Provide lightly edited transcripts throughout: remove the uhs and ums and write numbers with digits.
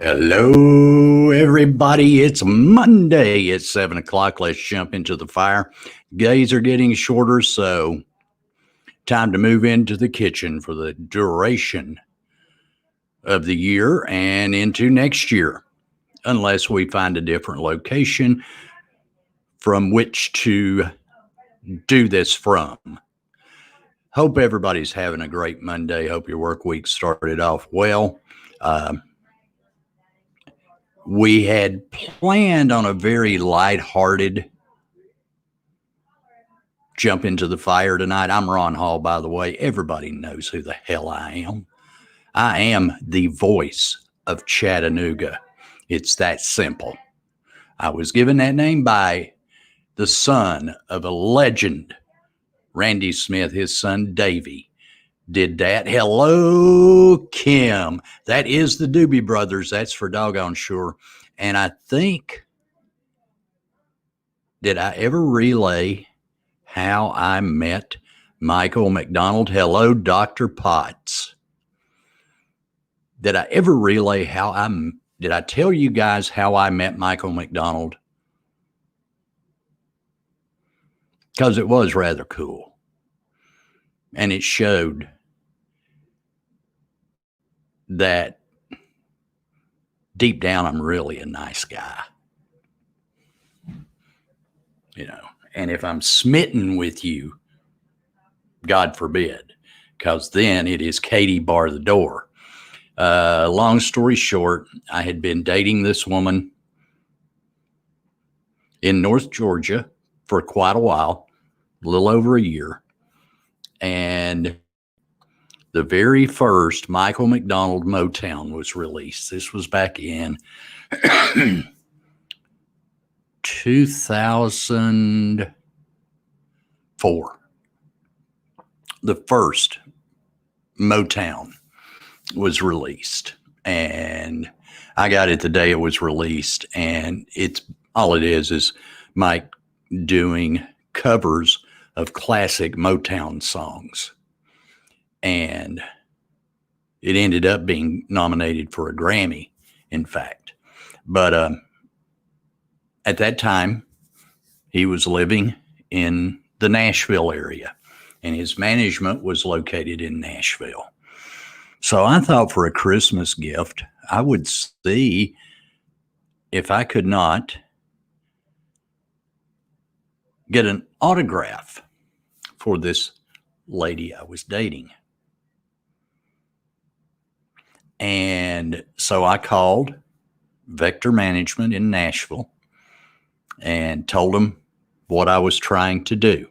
Hello, everybody. It's Monday. It's 7 o'clock. Let's jump into the fire. Days are getting shorter, so time to move into the kitchen for the duration of the year and into next year, unless we find a different location from which to do this from. Hope everybody's having a great Monday. Hope your work week started off well. We had planned on a very lighthearted jump into the fire tonight. I'm Ron Hall, by the way. Everybody knows who the hell I am. I am the voice of Chattanooga. It's that simple. I was given that name by the son of a legend, Randy Smith. His son, Davey, did that. Hello, Kim. That is the Doobie Brothers. That's for doggone sure. And I think, did I ever relay how I met Michael McDonald? Hello, Dr. Potts. Did I ever relay did I tell you guys how I met Michael McDonald? Because it was rather cool. And it showed that deep down, I'm really a nice guy. You know, and if I'm smitten with you, God forbid, because then it is Katie bar the door. Long story short, I had been dating this woman in North Georgia for quite a while, a little over a year. And the very first Michael McDonald Motown was released. This was back in 2004. The first Motown was released, and I got it the day it was released. And it's all it is Mike doing covers of classic Motown songs. And it ended up being nominated for a Grammy, in fact. But at that time, he was living in the Nashville area, and his management was located in Nashville. So I thought for a Christmas gift, I would see if I could not get an autograph for this lady I was dating. And so I called Vector Management in Nashville and told them what I was trying to do.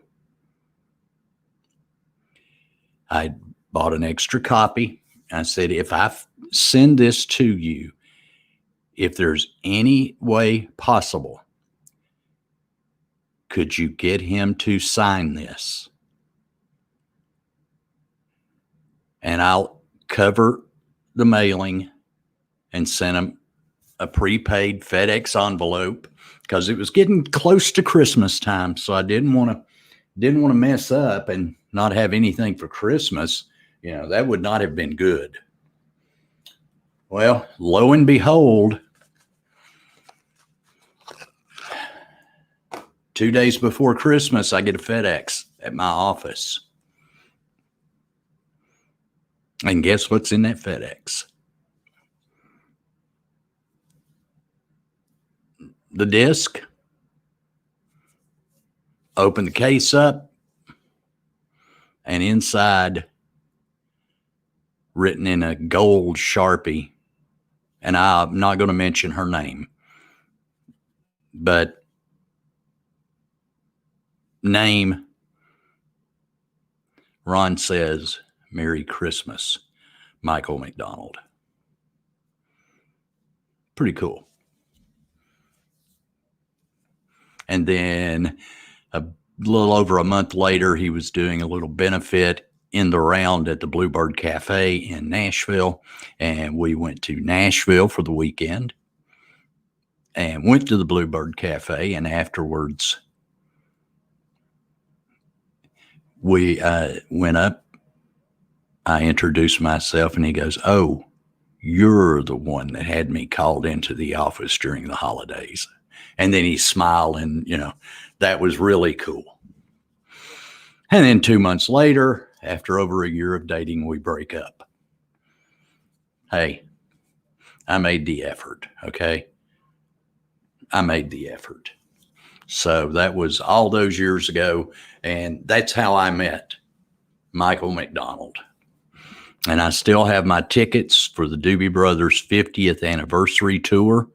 I bought an extra copy. I said, if I send this to you, if there's any way possible, could you get him to sign this? And I'll cover the mailing and sent him a prepaid FedEx envelope because it was getting close to Christmas time. So I didn't want to mess up and not have anything for Christmas. You know, that would not have been good. Well, lo and behold, 2 days before Christmas, I get a FedEx at my office. And guess what's in that FedEx? The disc. Open the case up, and inside, written in a gold Sharpie, and I'm not going to mention her name, but name, Ron says, Merry Christmas, Michael McDonald. Pretty cool. And then a little over a month later, he was doing a little benefit in the round at the Bluebird Cafe in Nashville. And we went to Nashville for the weekend and went to the Bluebird Cafe. And afterwards, we went up. I introduced myself, and he goes, "Oh, You're the one that had me called into the office during the holidays. And then he smiled, and, that was really cool. And then 2 months later, after over a year of dating, we break up. Hey, I made the effort, okay? I made the effort. So that was all those years ago, and that's how I met Michael McDonald. And I still have my tickets for the Doobie Brothers 50th anniversary tour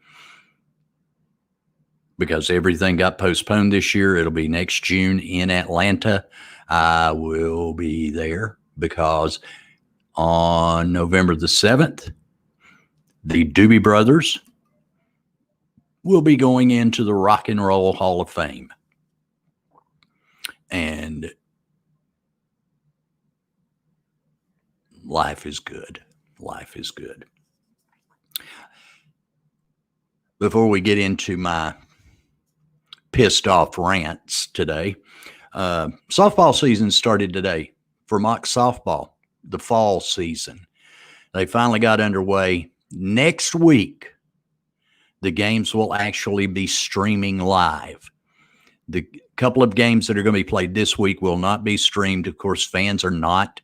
because everything got postponed this year. It'll be next June in Atlanta. I will be there because on November the 7th, the Doobie Brothers will be going into the Rock and Roll Hall of Fame. And life is good. Life is good. Before we get into my pissed off rants today, softball season started today for mock softball, the fall season. They finally got underway. Next week, the games will actually be streaming live. The couple of games that are going to be played this week will not be streamed. Of course, fans are not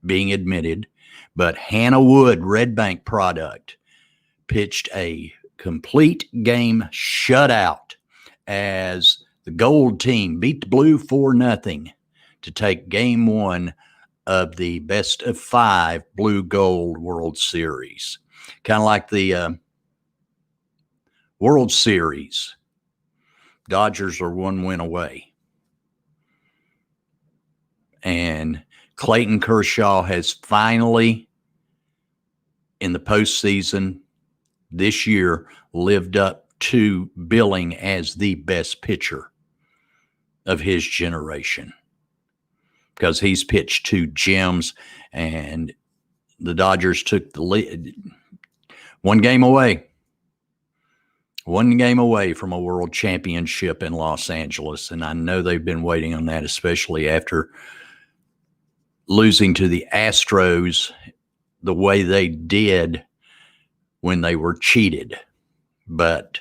being admitted, but Hannah Wood, Red Bank product, pitched a complete game shutout as the gold team beat the blue 4-0 to take game one of the best of 5 blue gold World Series. Kind of like the World Series. Dodgers are 1 win away. And Clayton Kershaw has finally, in the postseason this year, lived up to billing as the best pitcher of his generation because he's pitched 2 gems, and the Dodgers took the lead 1 game away. 1 game away from a world championship in Los Angeles. And I know they've been waiting on that, especially after losing to the Astros the way they did when they were cheated. But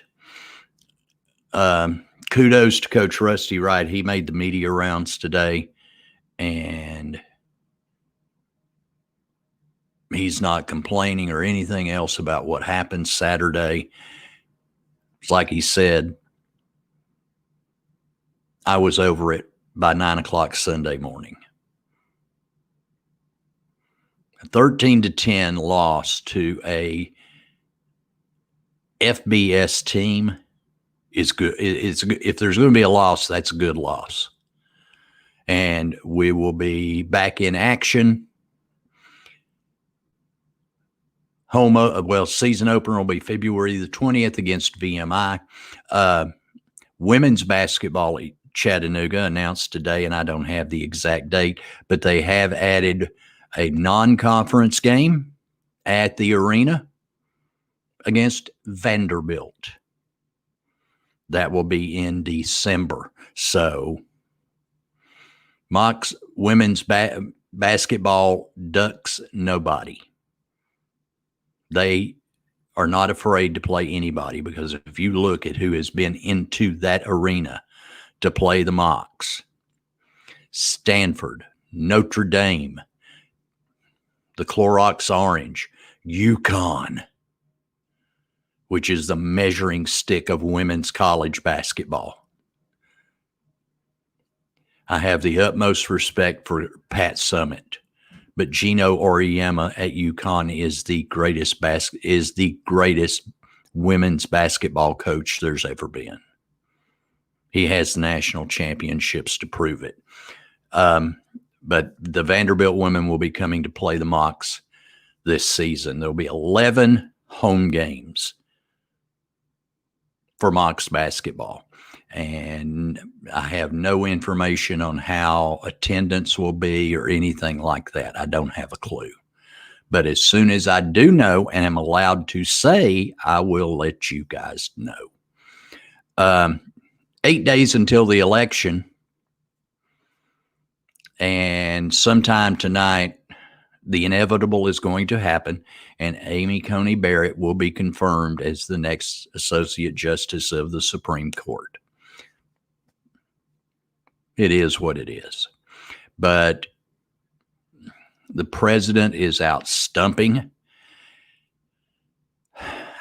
kudos to Coach Rusty Wright. He made the media rounds today, and he's not complaining or anything else about what happened Saturday. It's like he said, I was over it by 9 o'clock Sunday morning. A 13-10 loss to a FBS team is good. If there's going to be a loss, that's a good loss. And we will be back in action. Season opener will be February the 20th against VMI. Women's basketball at Chattanooga announced today, and I don't have the exact date, but they have added a non-conference game at the arena against Vanderbilt. That will be in December. So, Mocs women's basketball ducks nobody. They are not afraid to play anybody, because if you look at who has been into that arena to play the Mocs, Stanford, Notre Dame, the Clorox Orange, UConn, which is the measuring stick of women's college basketball. I have the utmost respect for Pat Summitt, but Gino Auriemma at UConn is the greatest women's basketball coach there's ever been. He has the national championships to prove it. But the Vanderbilt women will be coming to play the Mocs this season. There'll be 11 home games for Mocs basketball. And I have no information on how attendance will be or anything like that. I don't have a clue. But as soon as I do know and am allowed to say, I will let you guys know. 8 days until the election. And sometime tonight, The inevitable is going to happen, and Amy Coney Barrett will be confirmed as the next Associate Justice of the Supreme Court. It is what it is. But the president is out stumping.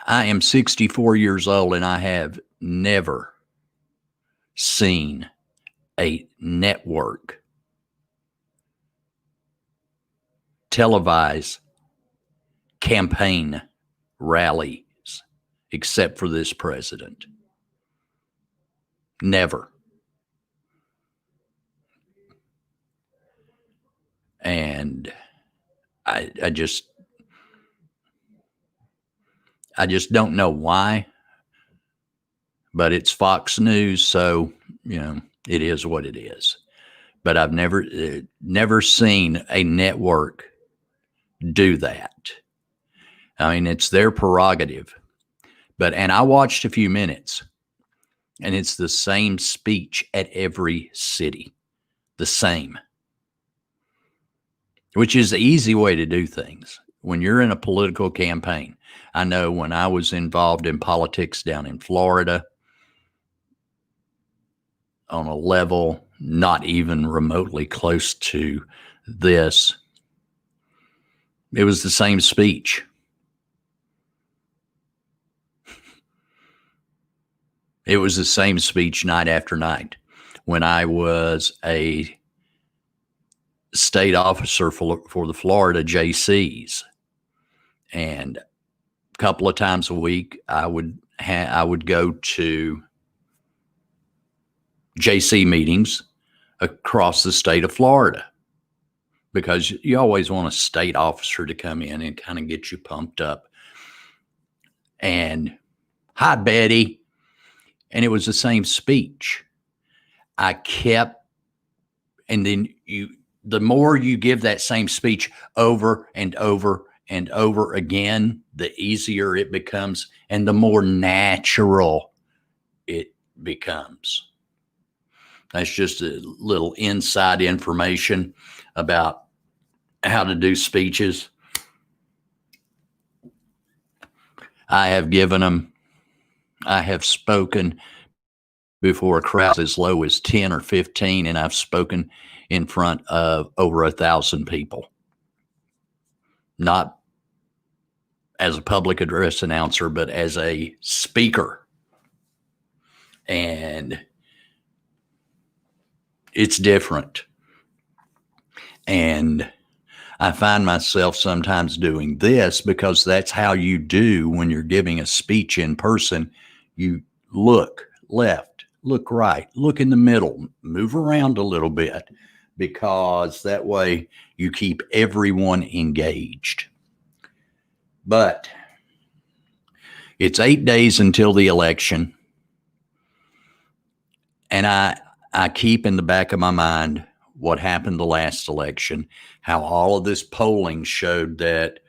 I am 64 years old, and I have never seen a network televise campaign rallies except for this president. Never. And I just don't know why, but it's Fox News, so it is what it is. But I've never seen a network do that. I mean, it's their prerogative. And I watched a few minutes, and it's the same speech at every city, the same, which is the easy way to do things when you're in a political campaign. I know when I was involved in politics down in Florida, on a level not even remotely close to this, it was the same speech. It was the same speech night after night. When I was a state officer for the Florida JCs, and a couple of times a week, I would go to JC meetings across the state of Florida, because you always want a state officer to come in and kind of get you pumped up. And hi, Betty. And it was the same speech. I kept, and then the more you give that same speech over and over and over again, the easier it becomes and the more natural it becomes. That's just a little inside information about how to do speeches. I have spoken before a crowd as low as 10 or 15, and I've spoken in front of over 1,000 people. Not as a public address announcer, but as a speaker. And it's different. And I find myself sometimes doing this because that's how you do when you're giving a speech in person. You look left, look right, look in the middle, move around a little bit, because that way you keep everyone engaged. But it's 8 days until the election. And I keep in the back of my mind what happened the last election, how all of this polling showed that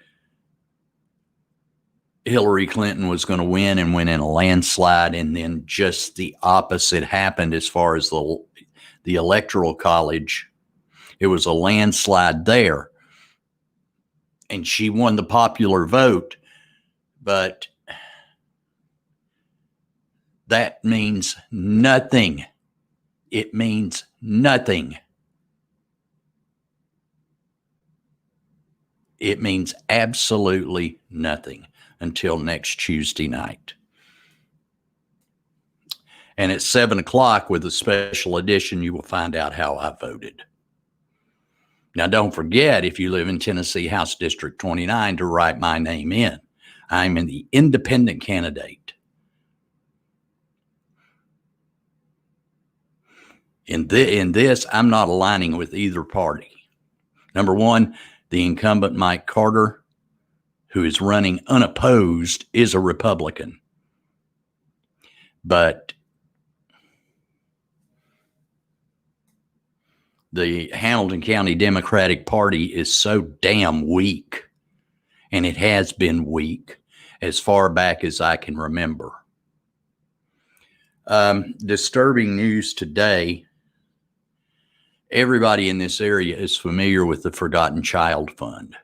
Hillary Clinton was going to win and win in a landslide. And then just the opposite happened as far as the Electoral College. It was a landslide there. And she won the popular vote. But that means nothing. It means nothing. It means absolutely nothing until next Tuesday night. And at 7 o'clock with a special edition, you will find out how I voted. Now, don't forget, if you live in Tennessee House District 29, to write my name in. I'm in the independent candidate. In this, I'm not aligning with either party. Number one, the incumbent Mike Carter, who is running unopposed, is a Republican. But the Hamilton County Democratic Party is so damn weak, and it has been weak as far back as I can remember. Disturbing news today. Everybody in this area is familiar with the Forgotten Child Fund,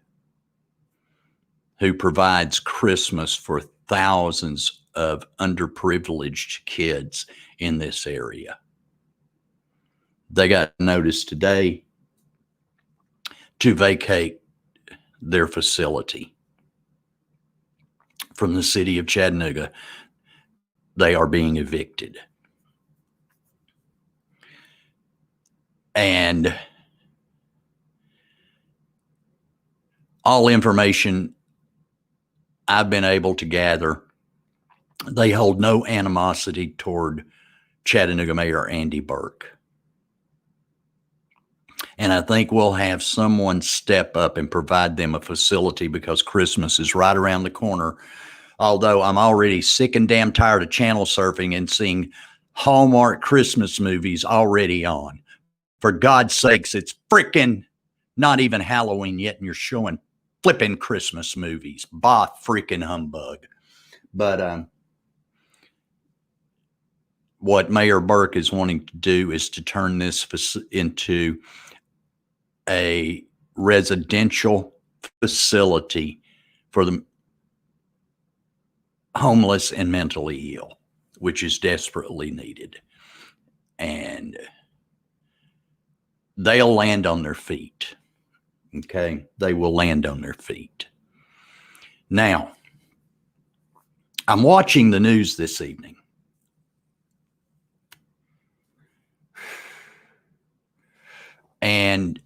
who provides Christmas for thousands of underprivileged kids in this area. They got notice today to vacate their facility from the city of Chattanooga. They are being evicted. And all information I've been able to gather, they hold no animosity toward Chattanooga Mayor Andy Burke. And I think we'll have someone step up and provide them a facility, because Christmas is right around the corner. Although I'm already sick and damn tired of channel surfing and seeing Hallmark Christmas movies already on. For God's sakes, it's freaking not even Halloween yet, and you're showing flipping Christmas movies. Bah, freaking humbug. But what Mayor Burke is wanting to do is to turn this into a residential facility for the homeless and mentally ill, which is desperately needed. And they'll land on their feet. Okay? They will land on their feet. Now, I'm watching the news this evening. And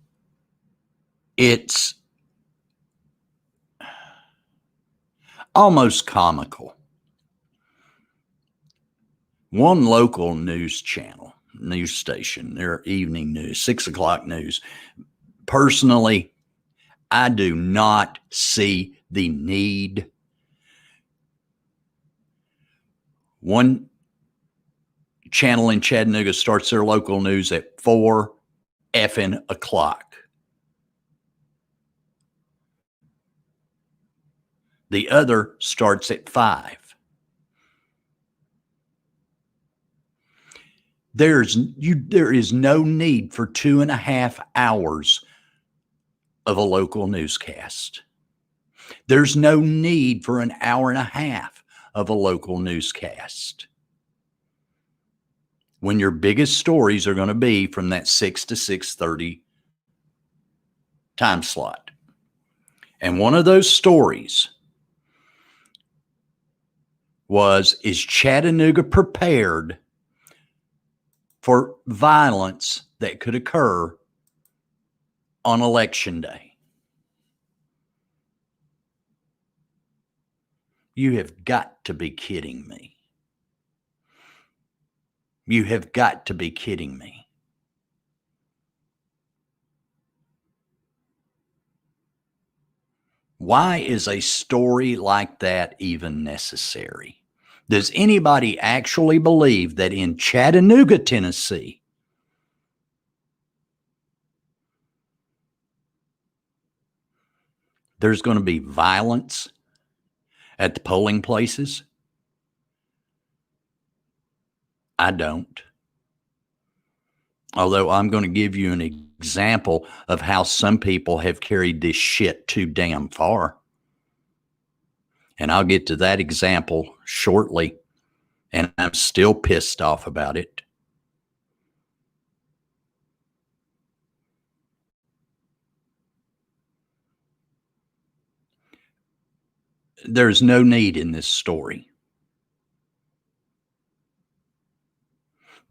it's almost comical. One local news channel, news station, their evening news, 6 o'clock news. Personally, I do not see the need. One channel in Chattanooga starts their local news at 4 effing o'clock. The other starts at 5. There is no need for 2.5 hours of a local newscast. There's no need for an hour and a half of a local newscast, when your biggest stories are going to be from that 6 to 6:30 time slot. And one of those stories is Chattanooga prepared for violence that could occur on Election Day? You have got to be kidding me. You have got to be kidding me. Why is a story like that even necessary? Does anybody actually believe that in Chattanooga, Tennessee, there's going to be violence at the polling places? I don't. Although I'm going to give you an example of how some people have carried this shit too damn far. And I'll get to that example shortly. And I'm still pissed off about it. There's no need in this story.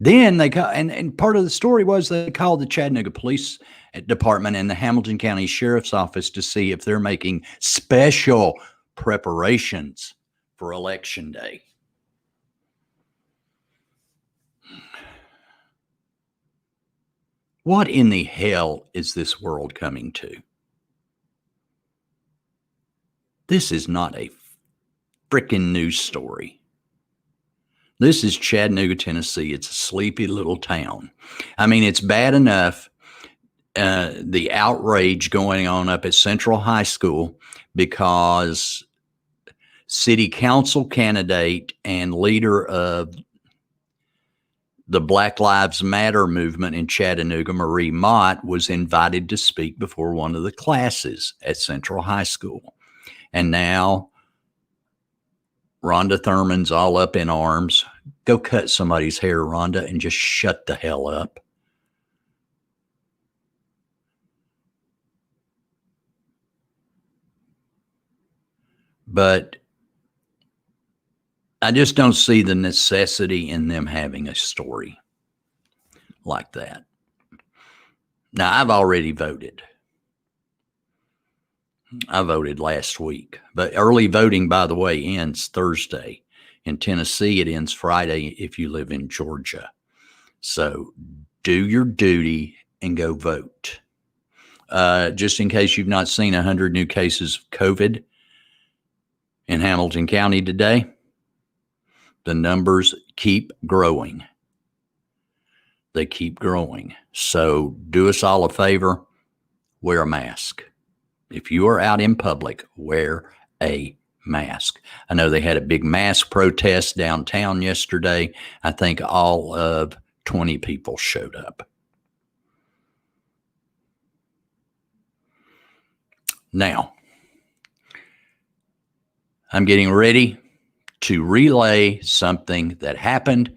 Then they call, and part of the story was they called the Chattanooga Police Department and the Hamilton County Sheriff's Office to see if they're making special preparations for Election Day. What in the hell is this world coming to? This is not a frickin' news story. This is Chattanooga, Tennessee. It's a sleepy little town. I mean, it's bad enough, the outrage going on up at Central High School because city council candidate and leader of the Black Lives Matter movement in Chattanooga, Marie Mott, was invited to speak before one of the classes at Central High School. And now Rhonda Thurman's all up in arms. Go cut somebody's hair, Rhonda, and just shut the hell up. But I just don't see the necessity in them having a story like that. Now, I've already voted. I voted last week. But early voting, by the way, ends Thursday. In Tennessee, it ends Friday if you live in Georgia. So do your duty and go vote. Just in case you've not seen 100 new cases of COVID in Hamilton County today, the numbers keep growing. They keep growing. So do us all a favor, wear a mask. If you are out in public, wear a mask. I know they had a big mask protest downtown yesterday. I think all of 20 people showed up. Now, I'm getting ready to relay something that happened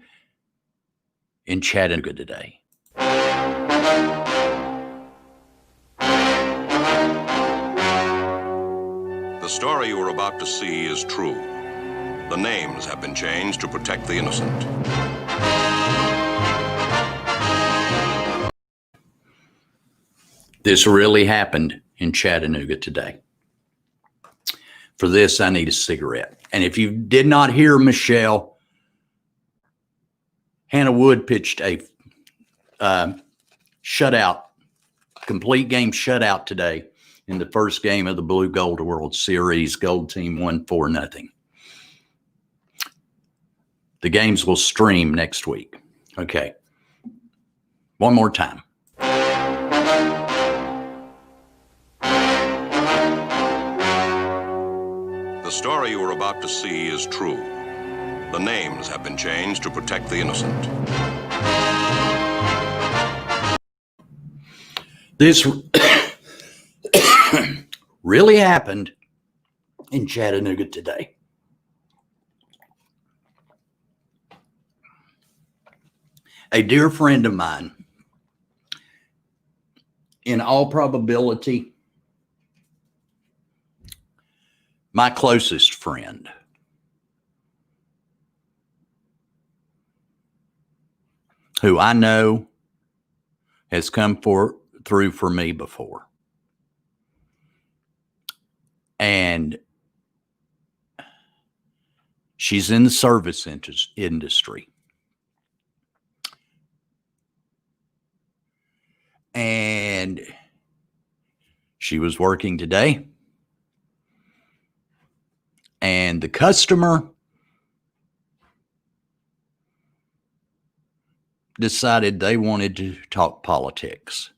in Chattanooga today. The story you are about to see is true. The names have been changed to protect the innocent. This really happened in Chattanooga today. For this, I need a cigarette. And if you did not hear Michelle, Hannah Wood pitched a shutout, complete game shutout today in the first game of the Blue Gold World Series. Gold team won 4-0. The games will stream next week. Okay. One more time. The story you are about to see is true. The names have been changed to protect the innocent. This really happened in Chattanooga today. A dear friend of mine, in all probability, my closest friend, who I know has come through for me before. And she's in the service industry. And she was working today. And the customer decided they wanted to talk politics.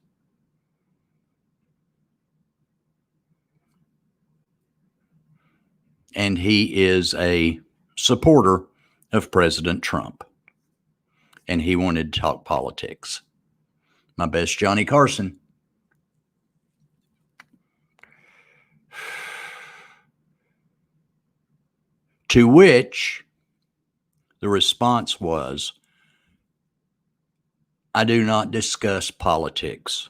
And he is a supporter of President Trump. And he wanted to talk politics. My best Johnny Carson. To which the response was, I do not discuss politics.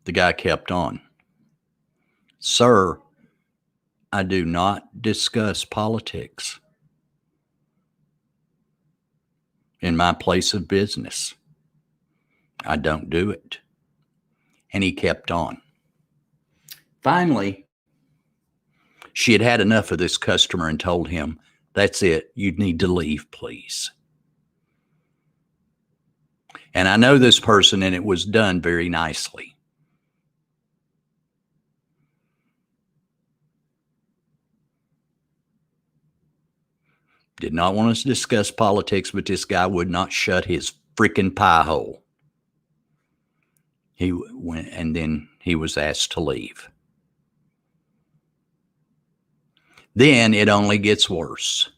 The guy kept on. Sir, I do not discuss politics in my place of business. I don't do it. And he kept on. Finally, she had had enough of this customer and told him, that's it. You need to leave, please. And I know this person, and it was done very nicely. Did not want us to discuss politics, but this guy would not shut his freaking pie hole. He went, and then he was asked to leave. then it only gets worse.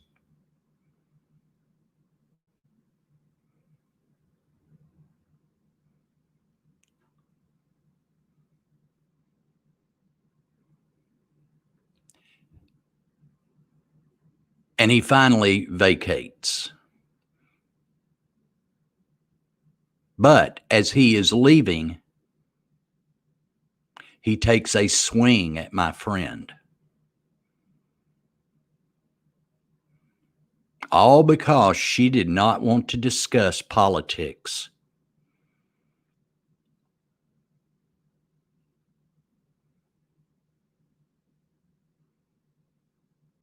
And he finally vacates. But as he is leaving, he takes a swing at my friend. All because she did not want to discuss politics.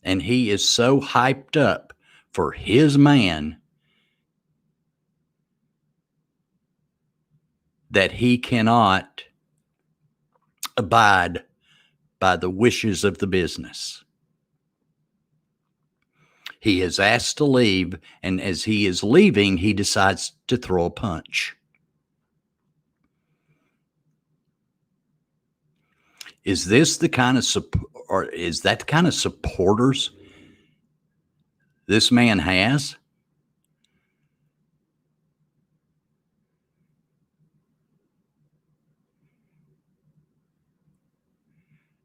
And he is so hyped up for his man that he cannot abide by the wishes of the business. He is asked to leave, and as he is leaving, he decides to throw a punch. Is this the kind of or is that the kind of supporters this man has?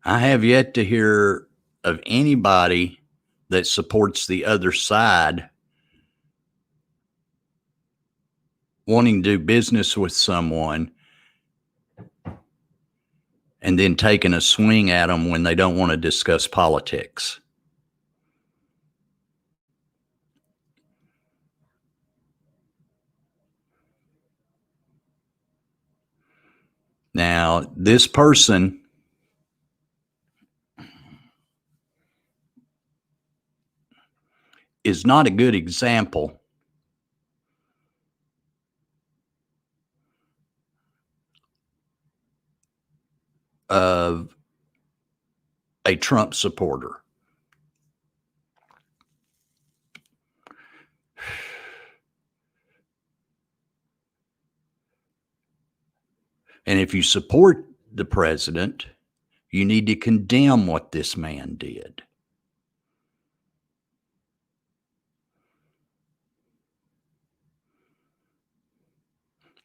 I have yet to hear of anybody that supports the other side wanting to do business with someone and then taking a swing at them when they don't want to discuss politics. Now, this person is not a good example of a Trump supporter. And if you support the president, you need to condemn what this man did.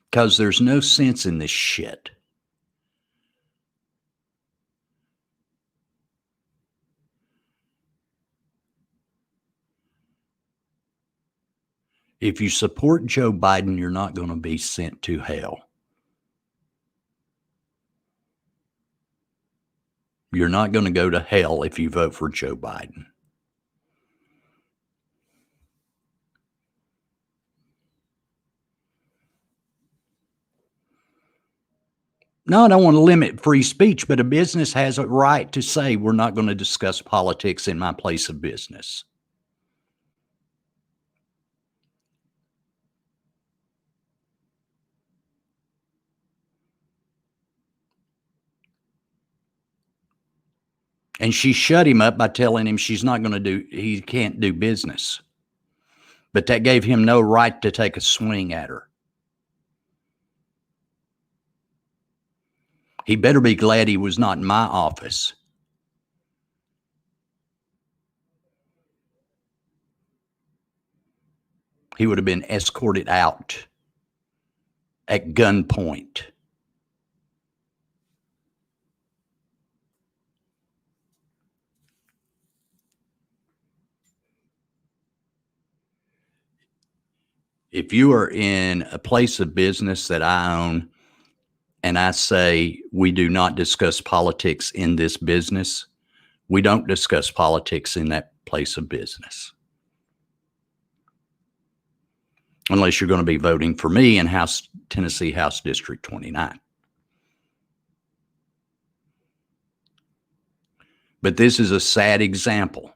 Because there's no sense in this shit. If you support Joe Biden, you're not going to be sent to hell. You're not going to go to hell if you vote for Joe Biden. No, I don't want to limit free speech, but a business has a right to say we're not going to discuss politics in my place of business. And she shut him up by telling him he can't do business. But that gave him no right to take a swing at her. He better be glad he was not in my office. He would have been escorted out at gunpoint. If you are in a place of business that I own and I say we do not discuss politics in this business, we don't discuss politics in that place of business. Unless you're going to be voting for me in Tennessee House District 29. But this is a sad example.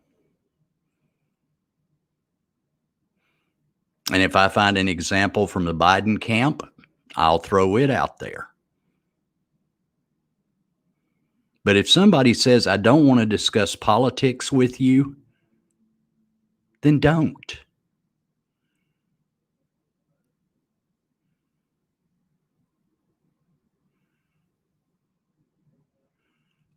And if I find an example from the Biden camp, I'll throw it out there. But if somebody says, I don't want to discuss politics with you, then don't.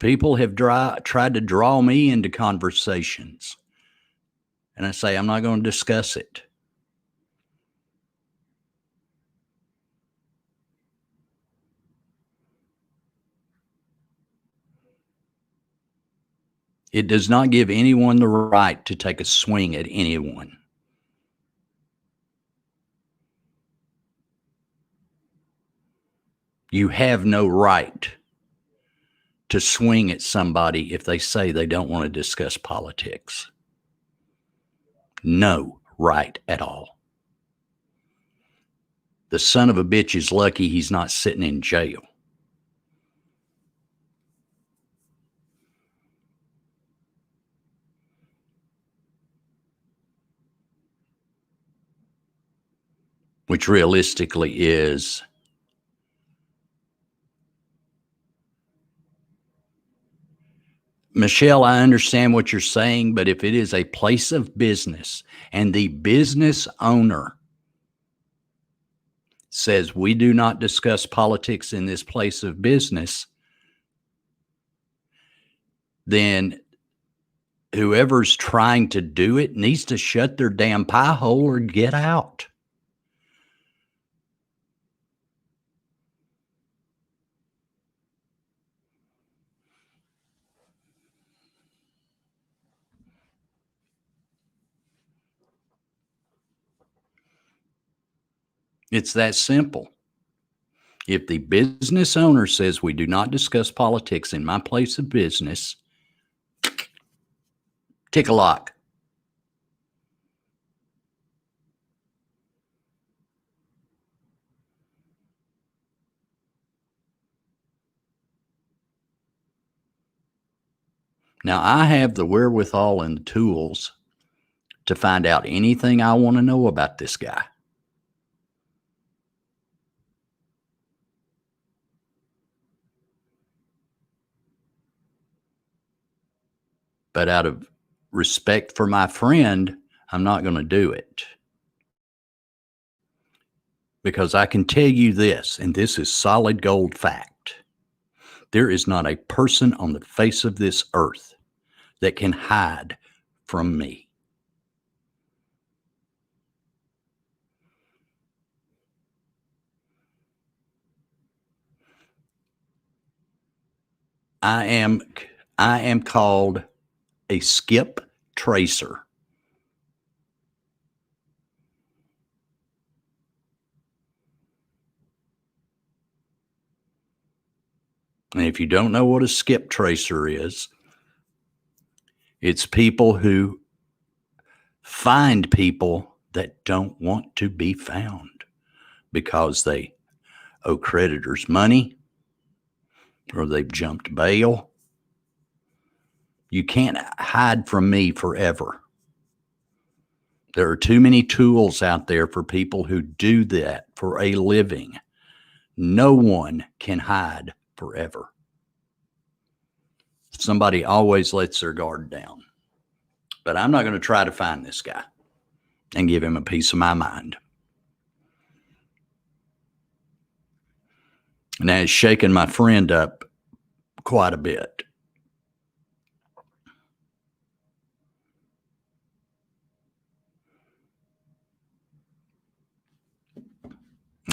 People have tried to draw me into conversations, and I say, I'm not going to discuss it. It does not give anyone the right to take a swing at anyone. You have no right to swing at somebody if they say they don't want to discuss politics. No right at all. The son of a bitch is lucky he's not sitting in jail. Which realistically is Michelle, I understand what you're saying, but if it is a place of business and the business owner says we do not discuss politics in this place of business, then whoever's trying to do it needs to shut their damn pie hole or get out. It's that simple. If the business owner says we do not discuss politics in my place of business, tick a lock. Now, I have the wherewithal and the tools to find out anything I want to know about this guy. But out of respect for my friend, I'm not going to do it. Because I can tell you this, and this is solid gold fact. There is not a person on the face of this earth that can hide from me. I am called a skip tracer. And if you don't know what a skip tracer is, it's people who find people that don't want to be found because they owe creditors money or they've jumped bail. You can't hide from me forever. There are too many tools out there for people who do that for a living. No one can hide forever. Somebody always lets their guard down. But I'm not going to try to find this guy and give him a piece of my mind. And that is shaking my friend up quite a bit.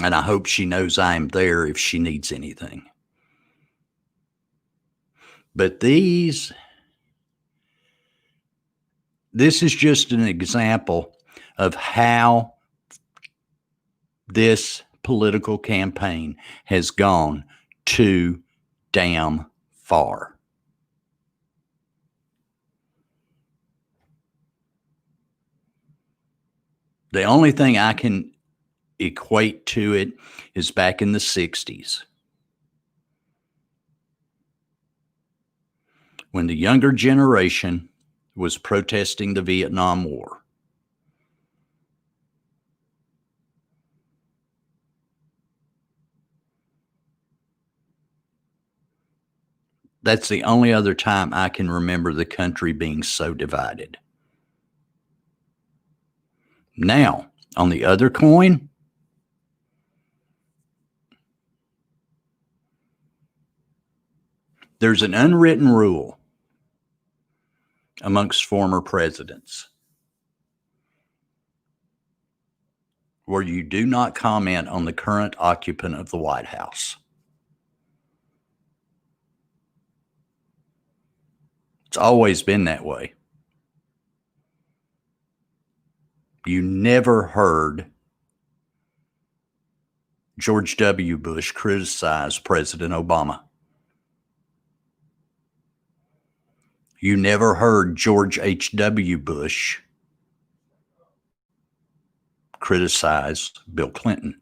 And I hope she knows I am there if she needs anything. But this is just an example of how this political campaign has gone too damn far. The only thing I can equate to it is back in the 60s when the younger generation was protesting the Vietnam War. That's the only other time I can remember the country being so divided. Now, on the other coin, There's an unwritten rule amongst former presidents where you do not comment on the current occupant of the White House. It's always been that way. You never heard George W. Bush criticize President Obama. You never heard George H.W. Bush criticize Bill Clinton.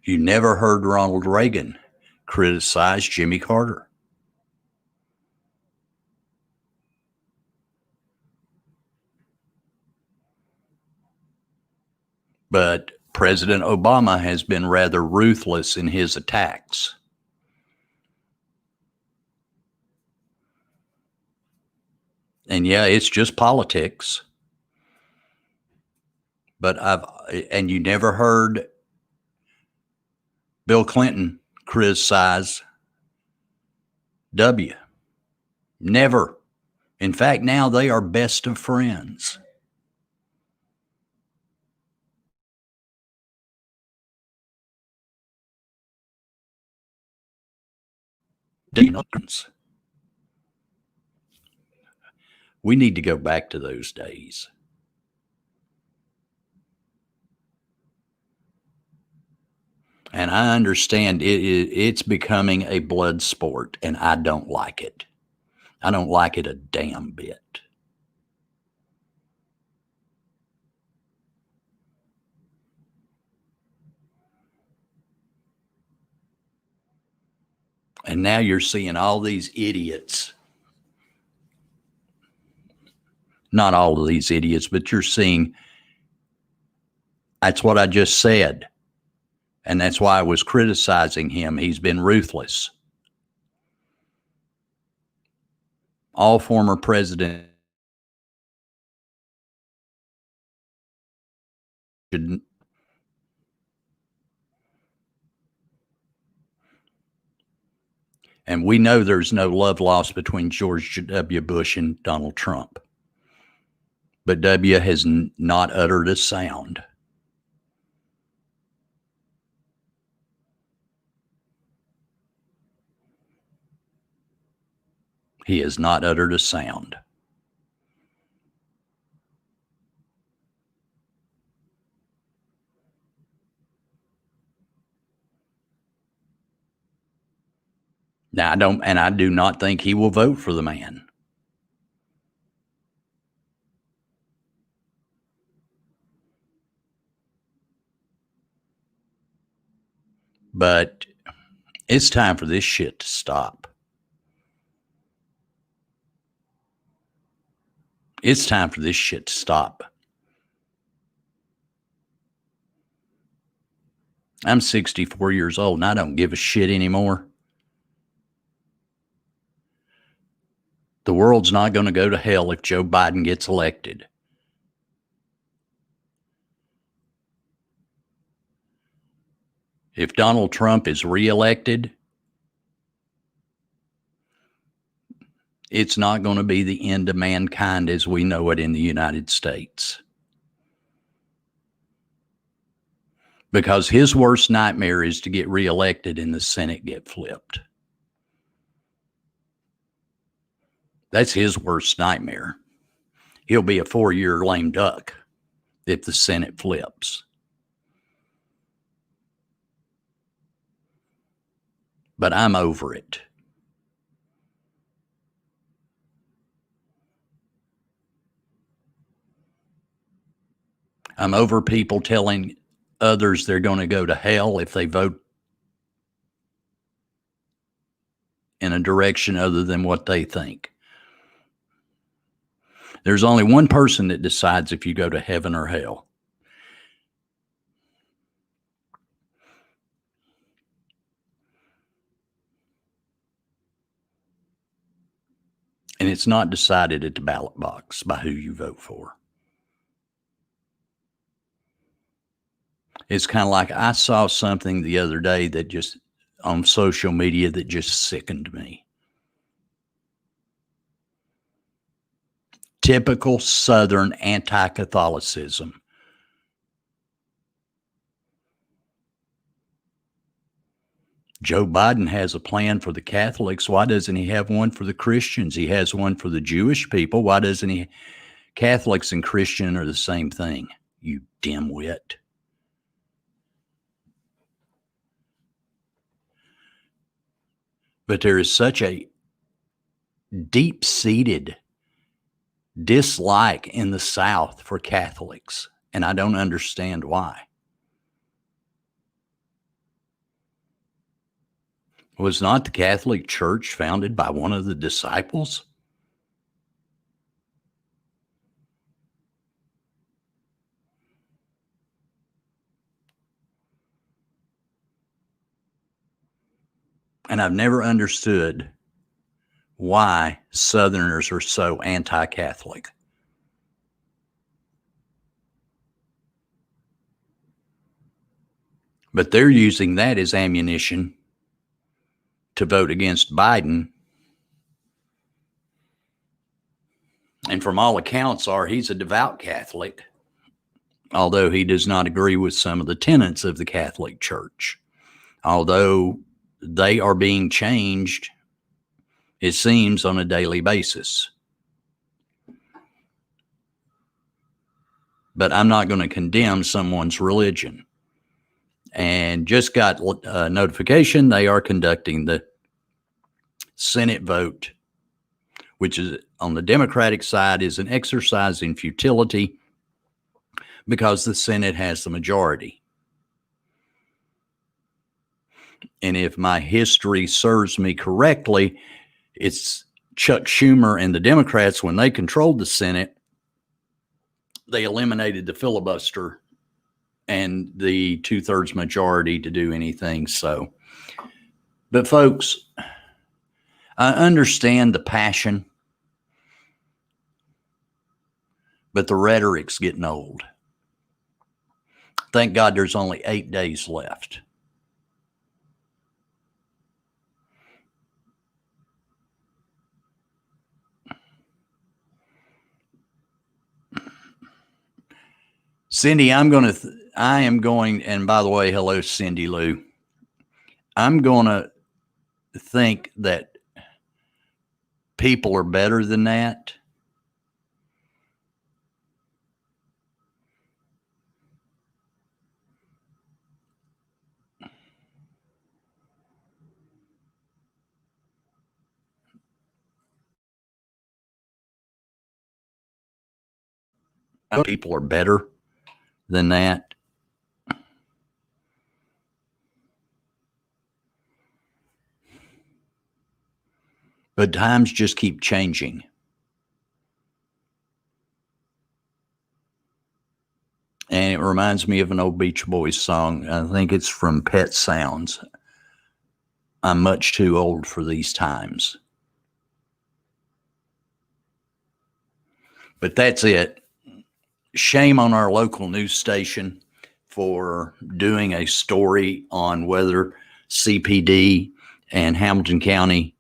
You never heard Ronald Reagan criticize Jimmy Carter. But President Obama has been rather ruthless in his attacks. And yeah, it's just politics. But you never heard Bill Clinton criticize W. Never. In fact, now they are best of friends. We need to go back to those days. And I understand it's becoming a blood sport, and I don't like it. I don't like it a damn bit. And now you're seeing all these idiots. Not all of these idiots, but you're seeing, that's what I just said. And that's why I was criticizing him. He's been ruthless. All former presidents should. And we know there's no love lost between George W. Bush and Donald Trump. But W has not uttered a sound. He has not uttered a sound. Now, I do not think he will vote for the man. But it's time for this shit to stop. It's time for this shit to stop. I'm 64 years old and I don't give a shit anymore. The world's not going to go to hell if Joe Biden gets elected. If Donald Trump is reelected, it's not going to be the end of mankind as we know it in the United States. Because his worst nightmare is to get reelected and the Senate get flipped. That's his worst nightmare. He'll be a 4-year lame duck if the Senate flips. But I'm over it. I'm over people telling others they're going to go to hell if they vote in a direction other than what they think. There's only one person that decides if you go to heaven or hell. And it's not decided at the ballot box by who you vote for. It's kind of like I saw something the other day that just on social media that just sickened me. Typical Southern anti-Catholicism. Joe Biden has a plan for the Catholics. Why doesn't he have one for the Christians? He has one for the Jewish people. Why doesn't he? Catholics and Christian are the same thing, you dimwit. But there is such a deep-seated dislike in the South for Catholics, and I don't understand why. Was not the Catholic Church founded by one of the disciples? And I've never understood why Southerners are so anti-Catholic. But they're using that as ammunition to vote against Biden. And from all accounts he's a devout Catholic, although he does not agree with some of the tenets of the Catholic Church. Although they are being changed, it seems, on a daily basis. But I'm not going to condemn someone's religion. And just got a notification they are conducting the Senate vote, which is on the Democratic side is an exercise in futility because the Senate has the majority. And if my history serves me correctly, it's Chuck Schumer and the Democrats, when they controlled the Senate, they eliminated the filibuster and the 2/3 majority to do anything. So, but folks, I understand the passion, but the rhetoric's getting old. Thank God there's only 8 days left. Cindy, I am going, and by the way, hello, Cindy Lou. I'm going to think that people are better than that. People are better than that. But times just keep changing. And it reminds me of an old Beach Boys song. I think it's from Pet Sounds. I'm much too old for these times. But that's it. Shame on our local news station for doing a story on whether CPD and Hamilton County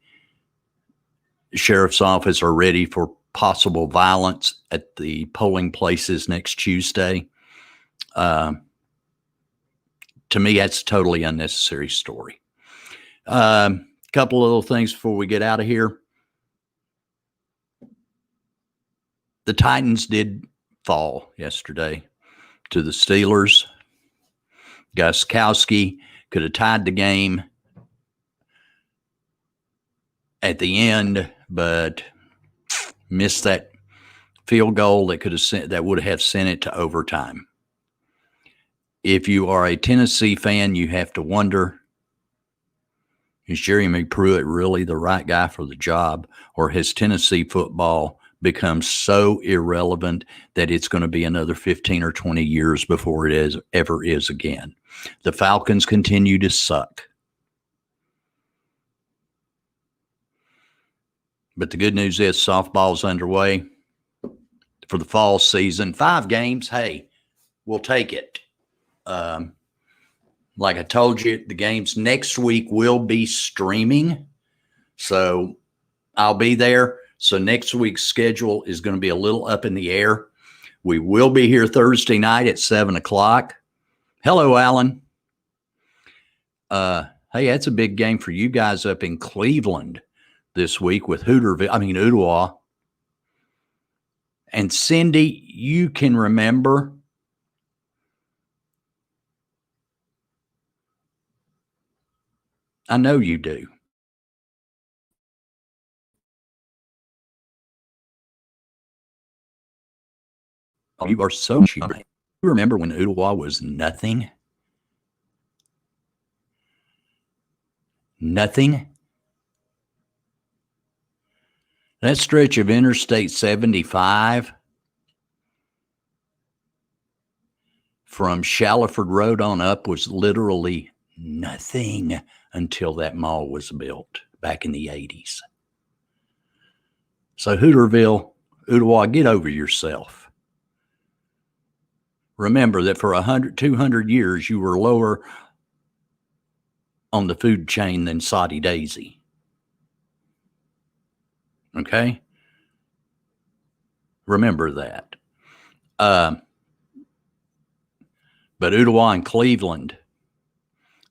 Sheriff's Office are ready for possible violence at the polling places next Tuesday. To me, that's a totally unnecessary story. Couple of little things before we get out of here. The Titans did fall yesterday to the Steelers. Gostkowski could have tied the game at the end, but missed that field goal that would have sent it to overtime. If you are a Tennessee fan, you have to wonder, is Jeremy Pruitt really the right guy for the job, or has Tennessee football become so irrelevant that it's going to be another 15 or 20 years before it ever is again? The Falcons continue to suck. But the good news is softball's underway for the fall season. 5 games, hey, we'll take it. like I told you, the games next week will be streaming. So I'll be there. So next week's schedule is going to be a little up in the air. We will be here Thursday night at 7:00. Hello, Alan. Hey, that's a big game for you guys up in Cleveland this week with Ottawa. And Cindy, you can remember I know you do. You are so young. You remember when Ottawa was nothing? Nothing? That stretch of Interstate 75 from Shallowford Road on up was literally nothing until that mall was built back in the 80s. So Hooterville, Ottawa, get over yourself. Remember that for 100, 200 years, you were lower on the food chain than Soddy Daisy. Okay? Remember that. But Ottawa and Cleveland,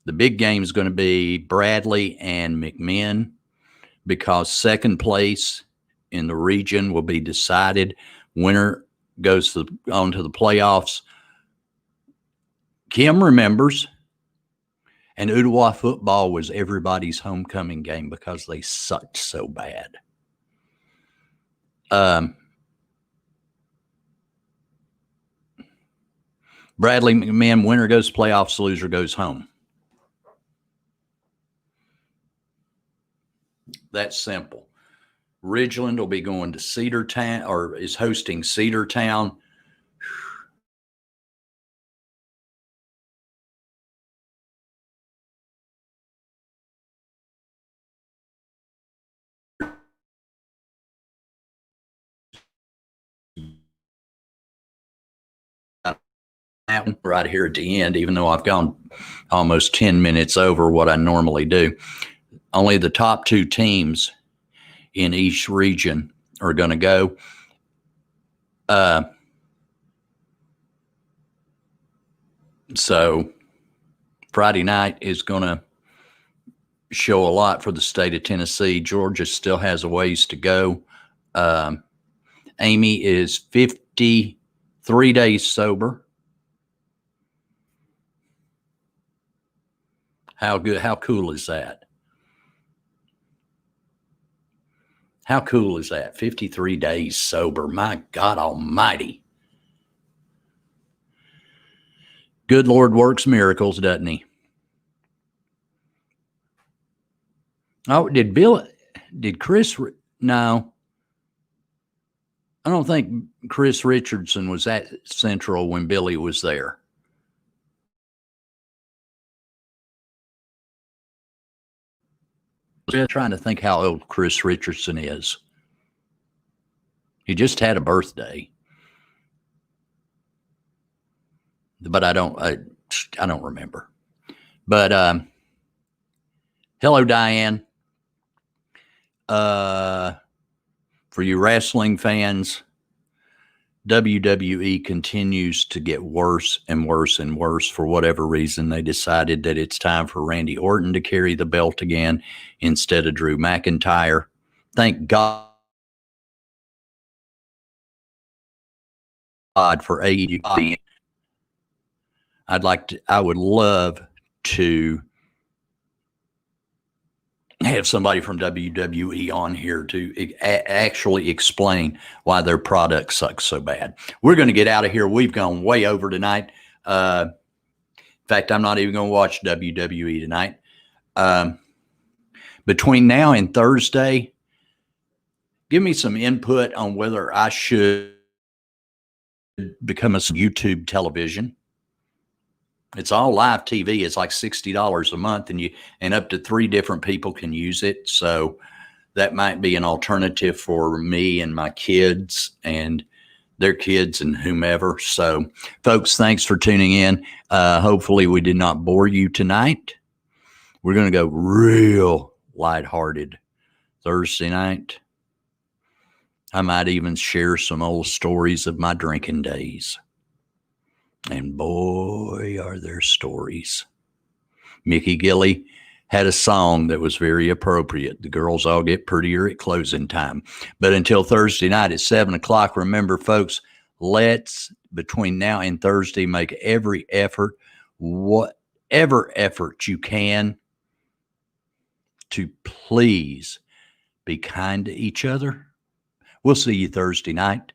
the big game is going to be Bradley and McMinn, because second place in the region will be decided. Winner goes on to the playoffs. Kim remembers, and Ottawa football was everybody's homecoming game because they sucked so bad. Bradley McMinn, winner goes playoffs, loser goes home. That's simple. Ridgeland will be going to Cedartown, or is hosting Cedartown. Right here at the end, even though I've gone almost 10 minutes over what I normally do. Only the top two teams in each region are going to go. So Friday night is going to show a lot for the state of Tennessee. Georgia still has a ways to go. Amy is 53 days sober. How good? How cool is that? How cool is that? 53 days sober. My God Almighty. Good Lord works miracles, doesn't he? Oh, did Chris? No. I don't think Chris Richardson was at Central when Billy was there. I'm trying to think how old Chris Richardson is. He just had a birthday. But I don't remember. But hello, Diane. For you wrestling fans, WWE continues to get worse and worse and worse. For whatever reason, they decided that it's time for Randy Orton to carry the belt again instead of Drew McIntyre. Thank God for AEW. I would love to have somebody from WWE on here to actually explain why their product sucks so bad. We're going to get out of here. We've gone way over tonight. In fact, I'm not even going to watch WWE tonight. Between now and Thursday, give me some input on whether I should become a YouTube television. It's all live TV. It's like $60 a month, and up to 3 different people can use it. So that might be an alternative for me and my kids and their kids and whomever. So, folks, thanks for tuning in. Hopefully, we did not bore you tonight. We're going to go real lighthearted Thursday night. I might even share some old stories of my drinking days. And boy, are there stories. Mickey Gilley had a song that was very appropriate. The girls all get prettier at closing time. But until Thursday night at 7 o'clock, remember, folks, let's, between now and Thursday, make every effort, whatever effort you can, to please be kind to each other. We'll see you Thursday night.